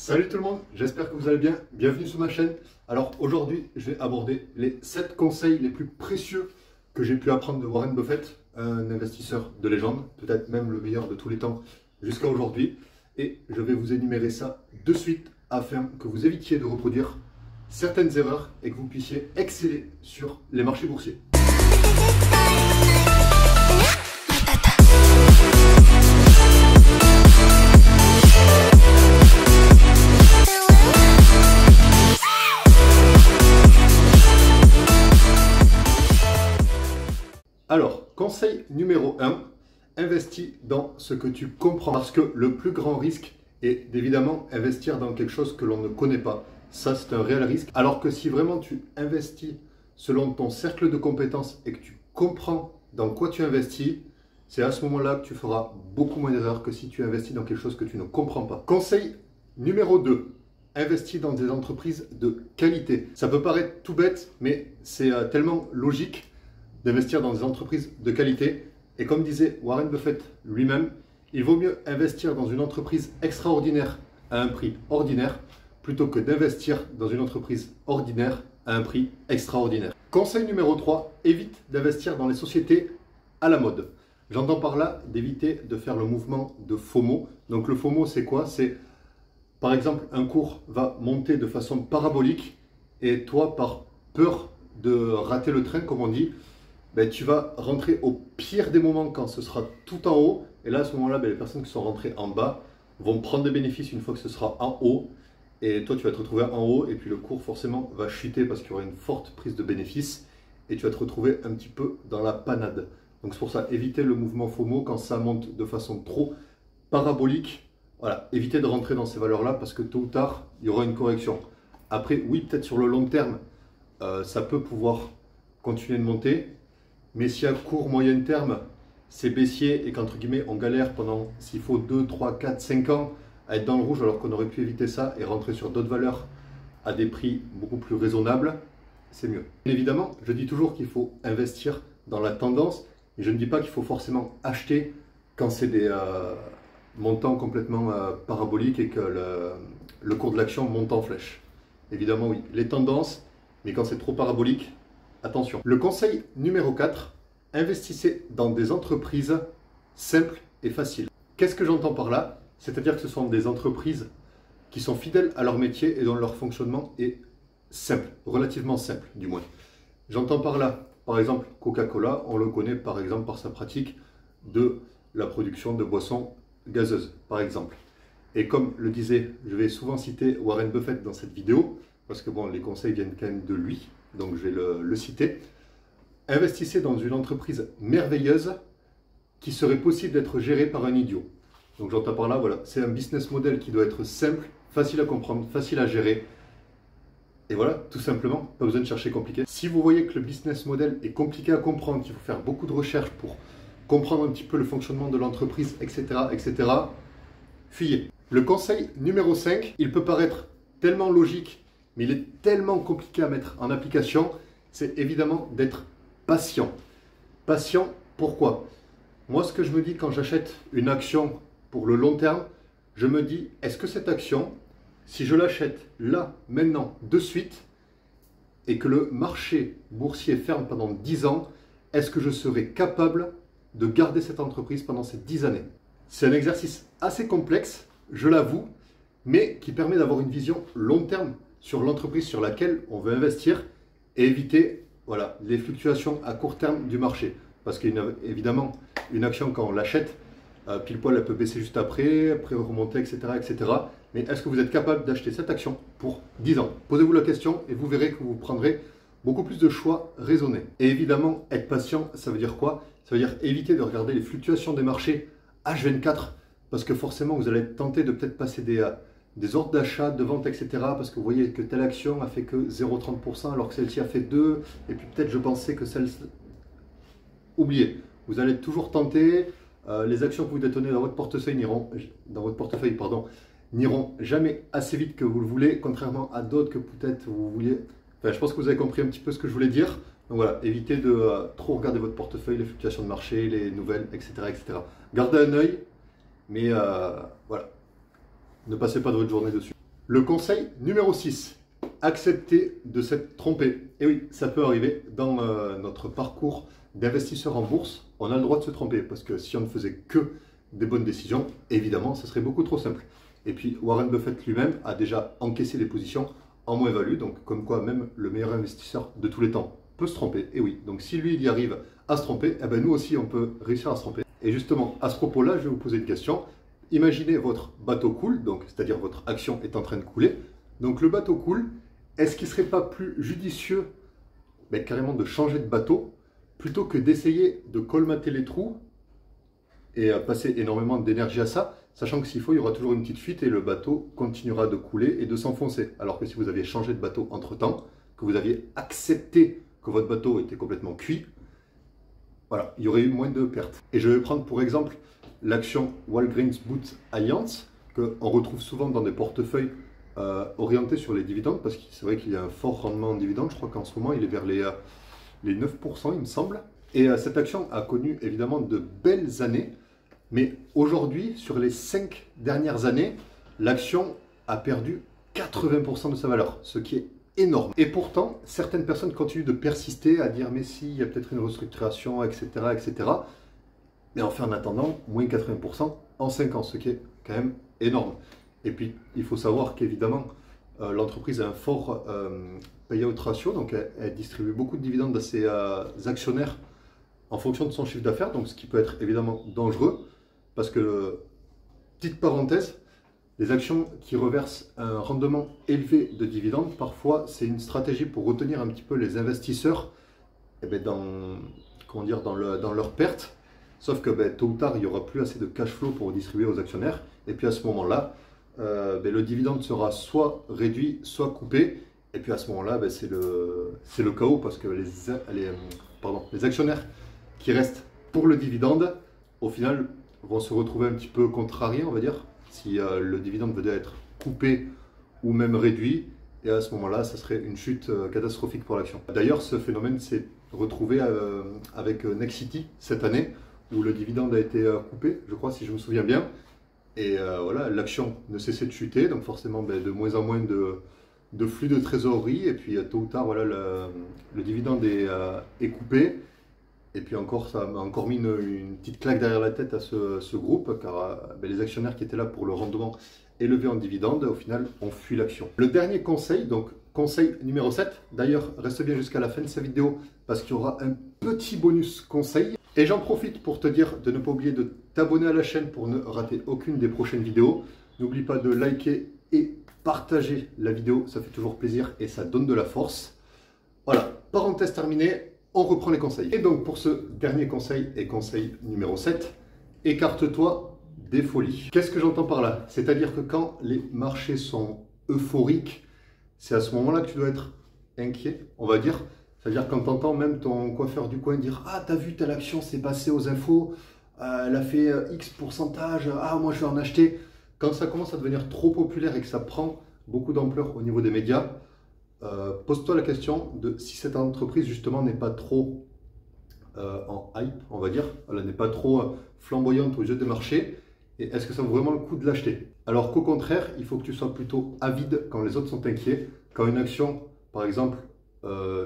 Salut tout le monde, j'espère que vous allez bien. Bienvenue sur ma chaîne. Alors aujourd'hui, je vais aborder les 7 conseils les plus précieux que j'ai pu apprendre de Warren Buffett, un investisseur de légende, peut-être même le meilleur de tous les temps jusqu'à aujourd'hui. Et je vais vous énumérer ça de suite afin que vous évitiez de reproduire certaines erreurs et que vous puissiez exceller sur les marchés boursiers. Alors, conseil numéro 1, investis dans ce que tu comprends. Parce que le plus grand risque est d'évidemment investir dans quelque chose que l'on ne connaît pas. Ça, c'est un réel risque. Alors que si vraiment tu investis selon ton cercle de compétences et que tu comprends dans quoi tu investis, c'est à ce moment-là que tu feras beaucoup moins d'erreurs que si tu investis dans quelque chose que tu ne comprends pas. Conseil numéro 2. Investis dans des entreprises de qualité. Ça peut paraître tout bête, mais c'est tellement logique d'investir dans des entreprises de qualité. Et comme disait Warren Buffett lui-même, il vaut mieux investir dans une entreprise extraordinaire à un prix ordinaire plutôt que d'investir dans une entreprise ordinaire à un prix extraordinaire. Conseil numéro 3, évite d'investir dans les sociétés à la mode. J'entends par là d'éviter de faire le mouvement de FOMO. Donc le FOMO, c'est quoi? C'est par exemple un cours va monter de façon parabolique et toi, par peur de rater le train, comme on dit, tu vas rentrer au pire des moments quand ce sera tout en haut. Et là, à ce moment-là, les personnes qui sont rentrées en bas vont prendre des bénéfices une fois que ce sera en haut. Et toi, tu vas te retrouver en haut et puis le cours forcément va chuter parce qu'il y aura une forte prise de bénéfices. Et tu vas te retrouver un petit peu dans la panade. Donc c'est pour ça, évitez le mouvement FOMO quand ça monte de façon trop parabolique. Voilà, évitez de rentrer dans ces valeurs-là parce que tôt ou tard, il y aura une correction. Après, oui, peut-être sur le long terme, ça peut pouvoir continuer de monter. Mais si à court, moyen terme, c'est baissier et qu'entre guillemets, on galère pendant, s'il faut, 2, 3, 4, 5 ans à être dans le rouge alors qu'on aurait pu éviter ça et rentrer sur d'autres valeurs à des prix beaucoup plus raisonnables, c'est mieux. Évidemment, je dis toujours qu'il faut investir dans la tendance et je ne dis pas qu'il faut forcément acheter quand c'est des montants complètement paraboliques et que le cours de l'action monte en flèche. Évidemment, oui, les tendances, mais quand c'est trop parabolique, attention. Le conseil numéro 4, investissez dans des entreprises simples et faciles. Qu'est-ce que j'entends par là? C'est-à-dire que ce sont des entreprises qui sont fidèles à leur métier et dont leur fonctionnement est simple, relativement simple du moins. J'entends par là, par exemple, Coca-Cola, on le connaît par exemple par sa pratique de la production de boissons gazeuses, par exemple. Et comme le disait, je vais souvent citer Warren Buffett dans cette vidéo, parce que bon, les conseils viennent quand même de lui, donc je vais le citer. Investissez dans une entreprise merveilleuse qui serait possible d'être gérée par un idiot. Donc j'entends par là, voilà, c'est un business model qui doit être simple, facile à comprendre, facile à gérer. Et voilà, tout simplement, pas besoin de chercher compliqué. Si vous voyez que le business model est compliqué à comprendre, qu'il faut faire beaucoup de recherches pour comprendre un petit peu le fonctionnement de l'entreprise, etc., etc., fuyez. Le conseil numéro 5, il peut paraître tellement logique, mais il est tellement compliqué à mettre en application, c'est évidemment d'être patient. Patient, pourquoi? Moi, ce que je me dis quand j'achète une action pour le long terme, je me dis, est-ce que cette action, si je l'achète là, maintenant, de suite, et que le marché boursier ferme pendant 10 ans, est-ce que je serai capable de garder cette entreprise pendant ces 10 années? C'est un exercice assez complexe, je l'avoue, mais qui permet d'avoir une vision long terme sur l'entreprise sur laquelle on veut investir et éviter voilà, les fluctuations à court terme du marché. Parce qu'évidemment, une action, quand on l'achète, pile poil, elle peut baisser juste après remonter, etc., etc. Mais est-ce que vous êtes capable d'acheter cette action pour 10 ans? Posez-vous la question et vous verrez que vous prendrez beaucoup plus de choix raisonnés. Et évidemment, être patient, ça veut dire quoi? Ça veut dire éviter de regarder les fluctuations des marchés H24, parce que forcément, vous allez être tenté de peut-être passer des ordres d'achat, de vente, etc. Parce que vous voyez que telle action a fait que 0,30% alors que celle-ci a fait 2%. Et puis peut-être je pensais que celle... Oubliez, vous allez être toujours tenté. Les actions que vous détenez dans votre portefeuille n'iront jamais assez vite que vous le voulez, contrairement à d'autres que peut-être vous vouliez. Enfin, je pense que vous avez compris un petit peu ce que je voulais dire. Donc voilà, évitez de trop regarder votre portefeuille, les fluctuations de marché, les nouvelles, etc. etc. Gardez un œil, mais voilà, ne passez pas de votre journée dessus. Le conseil numéro 6, accepter de s'être trompé. Et oui, ça peut arriver dans notre parcours d'investisseur en bourse. On a le droit de se tromper parce que si on ne faisait que des bonnes décisions, évidemment, ça serait beaucoup trop simple. Et puis Warren Buffett lui-même a déjà encaissé des positions en moins-value, donc comme quoi même le meilleur investisseur de tous les temps peut se tromper. Et oui, donc si lui il y arrive à se tromper, eh ben nous aussi on peut réussir à se tromper. Et justement, à ce propos-là, je vais vous poser une question. Imaginez votre bateau coule, donc c'est-à-dire votre action est en train de couler. Donc le bateau coule, est-ce qu'il ne serait pas plus judicieux carrément de changer de bateau plutôt que d'essayer de colmater les trous et passer énormément d'énergie à ça, sachant que s'il faut, il y aura toujours une petite fuite et le bateau continuera de couler et de s'enfoncer. Alors que si vous aviez changé de bateau entre-temps, que vous aviez accepté que votre bateau était complètement cuit, voilà, il y aurait eu moins de pertes. Et je vais prendre pour exemple l'action Walgreens Boots Alliance, qu'on retrouve souvent dans des portefeuilles orientés sur les dividendes, parce que c'est vrai qu'il y a un fort rendement en dividendes. Je crois qu'en ce moment, il est vers les 9%, il me semble. Et cette action a connu évidemment de belles années, mais aujourd'hui, sur les 5 dernières années, l'action a perdu 80% de sa valeur, ce qui est énorme. Et pourtant, certaines personnes continuent de persister à dire mais si, il y a peut-être une restructuration, etc., etc. Mais enfin, en attendant, moins 80% en 5 ans, ce qui est quand même énorme. Et puis, il faut savoir qu'évidemment, l'entreprise a un fort payout ratio, donc elle distribue beaucoup de dividendes à ses actionnaires en fonction de son chiffre d'affaires, donc ce qui peut être évidemment dangereux, parce que, petite parenthèse, les actions qui reversent un rendement élevé de dividendes, parfois c'est une stratégie pour retenir un petit peu les investisseurs dans leur perte, sauf que tôt ou tard il n'y aura plus assez de cash flow pour distribuer aux actionnaires, et puis à ce moment-là, le dividende sera soit réduit, soit coupé, et puis à ce moment-là, c'est le chaos, parce que les actionnaires qui restent pour le dividende, au final, vont se retrouver un petit peu contrariés, on va dire, si le dividende veut être coupé ou même réduit, et à ce moment-là, ça serait une chute catastrophique pour l'action. D'ailleurs, ce phénomène s'est retrouvé avec Nexity cette année, où le dividende a été coupé, je crois, si je me souviens bien, et voilà, l'action ne cessait de chuter, donc forcément de moins en moins de flux de trésorerie, et puis tôt ou tard, voilà, le dividende est coupé. Et puis encore, ça m'a encore mis une petite claque derrière la tête à ce groupe, car les actionnaires qui étaient là pour le rendement élevé en dividende, au final, ont fui l'action. Le dernier conseil, donc conseil numéro 7, d'ailleurs, reste bien jusqu'à la fin de cette vidéo, parce qu'il y aura un petit bonus conseil. Et j'en profite pour te dire de ne pas oublier de t'abonner à la chaîne pour ne rater aucune des prochaines vidéos. N'oublie pas de liker et partager la vidéo, ça fait toujours plaisir et ça donne de la force. Voilà, parenthèse terminée. On reprend les conseils. Et donc pour ce dernier conseil et conseil numéro 7, écarte-toi des folies. Qu'est-ce que j'entends par là? C'est-à-dire que quand les marchés sont euphoriques, c'est à ce moment-là que tu dois être inquiet, on va dire. C'est-à-dire quand tu entends même ton coiffeur du coin dire « Ah, t'as vu telle action, c'est passé aux infos, elle a fait X pourcentage, ah, moi je vais en acheter ». Quand ça commence à devenir trop populaire et que ça prend beaucoup d'ampleur au niveau des médias, pose-toi la question de si cette entreprise justement n'est pas trop en hype, on va dire, elle n'est pas trop flamboyante aux yeux des marchés, et est-ce que ça vaut vraiment le coup de l'acheter? Alors qu'au contraire, il faut que tu sois plutôt avide quand les autres sont inquiets, quand une action, par exemple,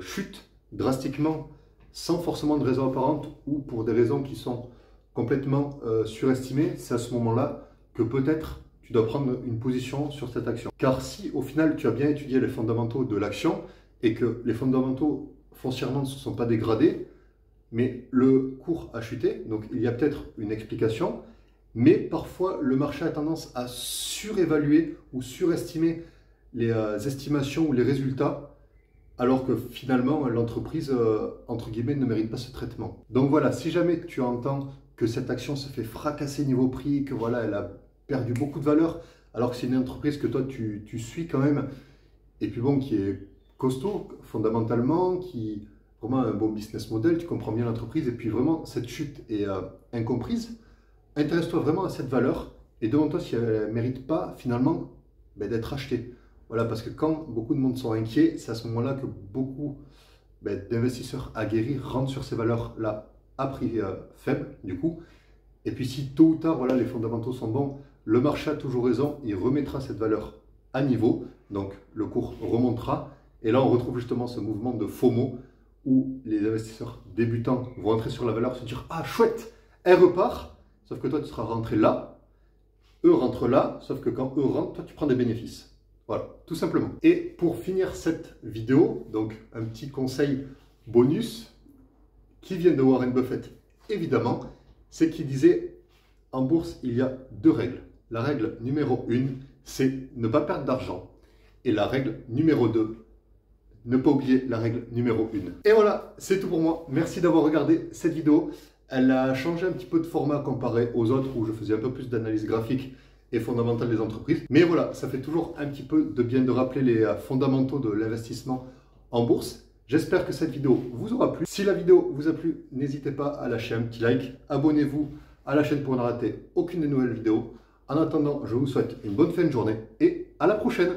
chute drastiquement sans forcément de raison apparente ou pour des raisons qui sont complètement surestimées, c'est à ce moment-là que peut-être tu dois prendre une position sur cette action. Car si au final tu as bien étudié les fondamentaux de l'action et que les fondamentaux foncièrement ne se sont pas dégradés, mais le cours a chuté, donc il y a peut-être une explication, mais parfois le marché a tendance à surévaluer ou surestimer les estimations ou les résultats, alors que finalement l'entreprise, entre guillemets, ne mérite pas ce traitement. Donc voilà, si jamais tu entends que cette action se fait fracasser niveau prix, que voilà, elle a perdu beaucoup de valeur, alors que c'est une entreprise que toi tu suis quand même, et puis bon, qui est costaud fondamentalement, qui vraiment a un bon business model, tu comprends bien l'entreprise, et puis vraiment cette chute est incomprise, intéresse-toi vraiment à cette valeur, et demande-toi si elle ne mérite pas finalement d'être achetée. Voilà, parce que quand beaucoup de monde sont inquiets, c'est à ce moment-là que beaucoup d'investisseurs aguerris rentrent sur ces valeurs-là à prix faible, du coup. Et puis si tôt ou tard, voilà, les fondamentaux sont bons, le marché a toujours raison, il remettra cette valeur à niveau, donc le cours remontera. Et là, on retrouve justement ce mouvement de FOMO où les investisseurs débutants vont entrer sur la valeur, se dire « Ah, chouette, elle repart !» Sauf que toi, tu seras rentré là, eux rentrent là, sauf que quand eux rentrent, toi, tu prends des bénéfices. Voilà, tout simplement. Et pour finir cette vidéo, donc un petit conseil bonus qui vient de Warren Buffett, évidemment, c'est qu'il disait en bourse, il y a deux règles. La règle numéro 1, c'est ne pas perdre d'argent. Et la règle numéro 2, ne pas oublier la règle numéro 1. Et voilà, c'est tout pour moi. Merci d'avoir regardé cette vidéo. Elle a changé un petit peu de format comparé aux autres où je faisais un peu plus d'analyse graphique et fondamentale des entreprises. Mais voilà, ça fait toujours un petit peu de bien de rappeler les fondamentaux de l'investissement en bourse. J'espère que cette vidéo vous aura plu. Si la vidéo vous a plu, n'hésitez pas à lâcher un petit like. Abonnez-vous à la chaîne pour ne rater aucune des nouvelles vidéos. En attendant, je vous souhaite une bonne fin de journée et à la prochaine.